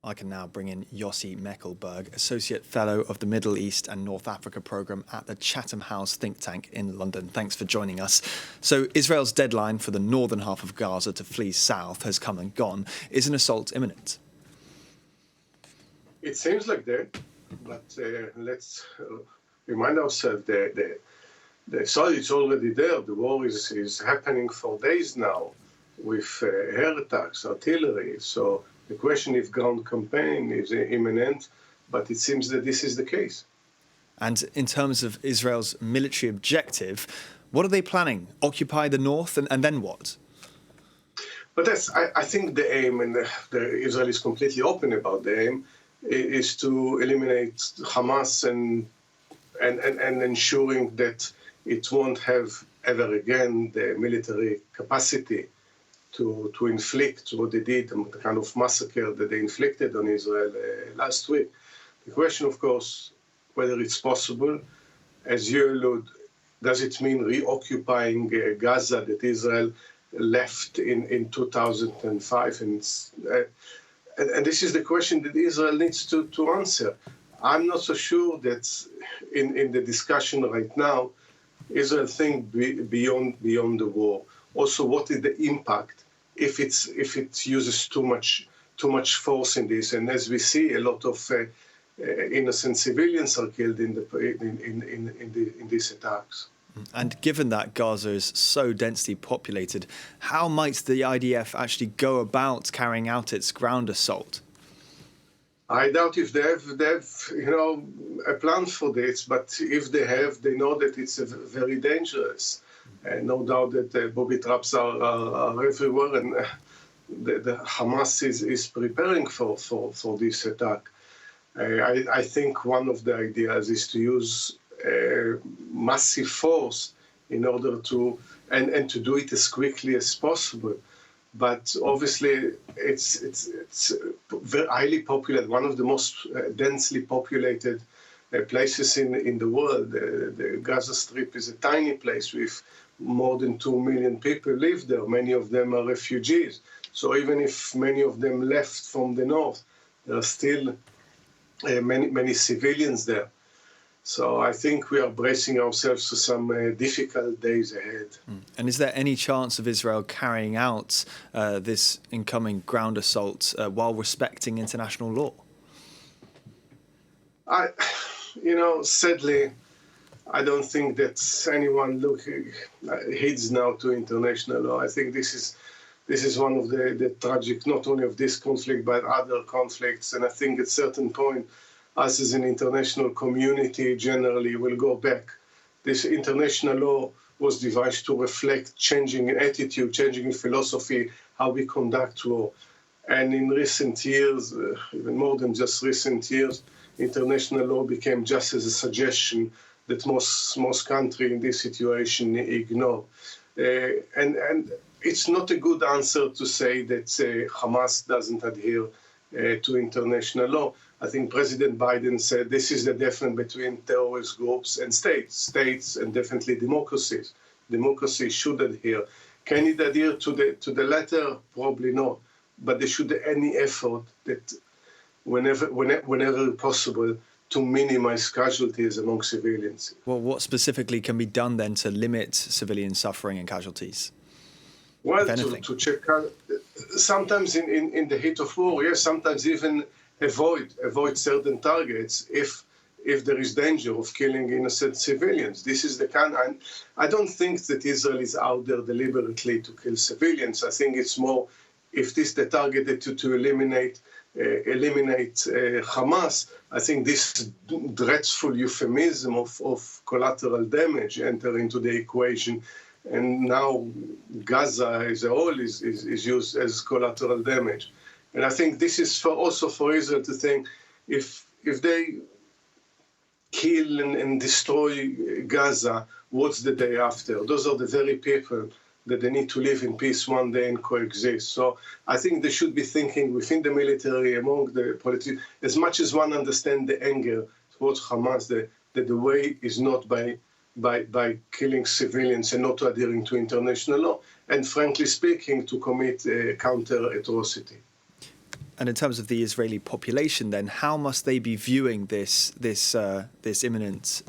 I can now bring in Yossi Mekelberg, Associate Fellow of the Middle East and North Africa Programme at the Chatham House think tank in London. Thanks for joining us. So Israel's deadline for the northern half of Gaza to flee south has come and gone. Is an assault imminent? It seems like that, but let's remind ourselves that the assault is already there. The war is happening for days now with air attacks, artillery. So the question if ground campaign is imminent, but it seems that this is the case. And in terms of Israel's military objective, what are they planning? Occupy the north and then what? But I think the aim, and Israel is completely open about the aim, is to eliminate Hamas and ensuring that it won't have ever again the military capacity to inflict what they did, the kind of massacre that they inflicted on Israel last week. The question, of course, whether it's possible, as you allude, does it mean reoccupying Gaza that Israel left in 2005? And this is the question that Israel needs to answer. I'm not so sure that in the discussion right now, Israel think beyond the war. Also, what is the impact if it uses too much force in this? And as we see, a lot of innocent civilians are killed in these attacks. And given that Gaza is so densely populated, how might the IDF actually go about carrying out its ground assault? I doubt if they have a plan for this, but if they have, they know that it's very dangerous. No doubt that booby traps are everywhere, and the Hamas is preparing for this attack. I think one of the ideas is to use massive force in order to and to do it as quickly as possible. But obviously, it's very highly populated, one of the most densely populated places in the world. The Gaza Strip is a tiny place with more than 2 million people live there. Many of them are refugees. So even if many of them left from the north, there are still many civilians there. So I think we are bracing ourselves for some difficult days ahead. And is there any chance of Israel carrying out this incoming ground assault while respecting international law? Sadly, I don't think that anyone heeds now to international law. I think this is one of the tragic, not only of this conflict, but other conflicts. And I think at a certain point, us as an international community generally will go back. This international law was devised to reflect changing attitude, changing philosophy, how we conduct war. And in recent years, even more than just recent years, international law became just as a suggestion that most countries in this situation ignore. And it's not a good answer to say that Hamas doesn't adhere to international law. I think President Biden said this is the difference between terrorist groups and states and definitely democracies. Democracy should adhere. Can it adhere to the latter? Probably not. But there should be any effort that whenever possible to minimize casualties among civilians. Well, what specifically can be done then to limit civilian suffering and casualties? Well, to check sometimes in the heat of war, yes, sometimes even avoid certain targets if there is danger of killing innocent civilians. This is the kind. I don't think that Israel is out there deliberately to kill civilians. I think it's more if this is the target to eliminate Hamas. I think this dreadful euphemism of collateral damage enter into the equation. And now Gaza as a whole is used as collateral damage. And I think this is also for Israel to think if they kill and destroy Gaza, what's the day after? Those are the very people that they need to live in peace one day and coexist. So I think they should be thinking within the military, among the politicians, as much as one understands the anger towards Hamas, that the way is not by killing civilians and not adhering to international law, and frankly speaking, to commit counter atrocity. And in terms of the Israeli population, then how must they be viewing this imminent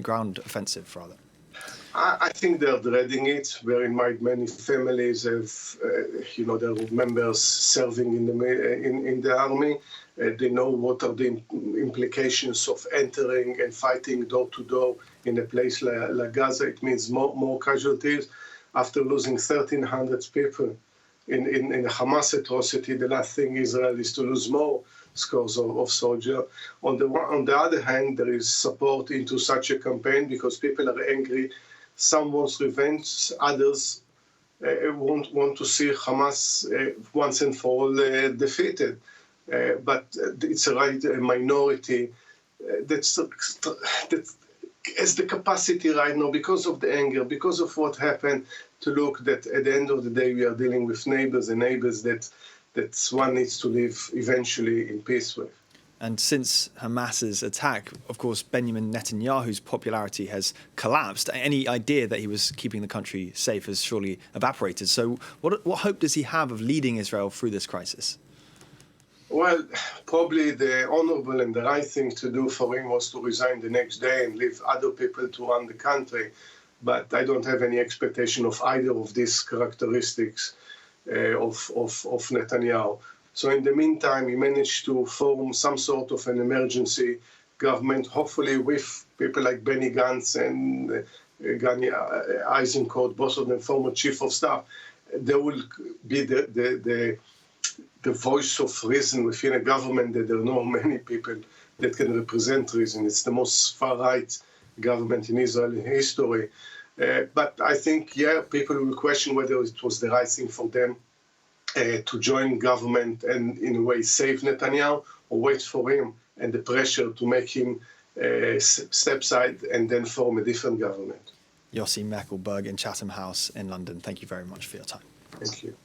ground offensive, rather? I think they're dreading it. Bear in mind, many families have, their members serving in the army. They know what are the implications of entering and fighting door to door in a place like Gaza. It means more casualties. After losing 1,300 people in a Hamas atrocity, the last thing Israel is to lose more scores of soldiers. On the other hand, there is support into such a campaign because people are angry. Some want revenge, others want to see Hamas once and for all defeated. But it's a minority that has the capacity right now, because of the anger, because of what happened, to look that at the end of the day we are dealing with neighbors that one needs to live eventually in peace with. And since Hamas's attack, of course, Benjamin Netanyahu's popularity has collapsed. Any idea that he was keeping the country safe has surely evaporated. So what hope does he have of leading Israel through this crisis? Well, probably the honorable and the right thing to do for him was to resign the next day and leave other people to run the country. But I don't have any expectation of either of these characteristics of Netanyahu. So in the meantime, he managed to form some sort of an emergency government, hopefully with people like Benny Gantz and Gani Eisenkot, both of them former chief of staff. There will be the voice of reason within a government that there are not many people that can represent reason. It's the most far-right government in Israeli history. But I think, people will question whether it was the right thing for them to join government and in a way save Netanyahu, or wait for him and the pressure to make him step aside and then form a different government. Yossi Mekelberg in Chatham House in London, thank you very much for your time. Thank you.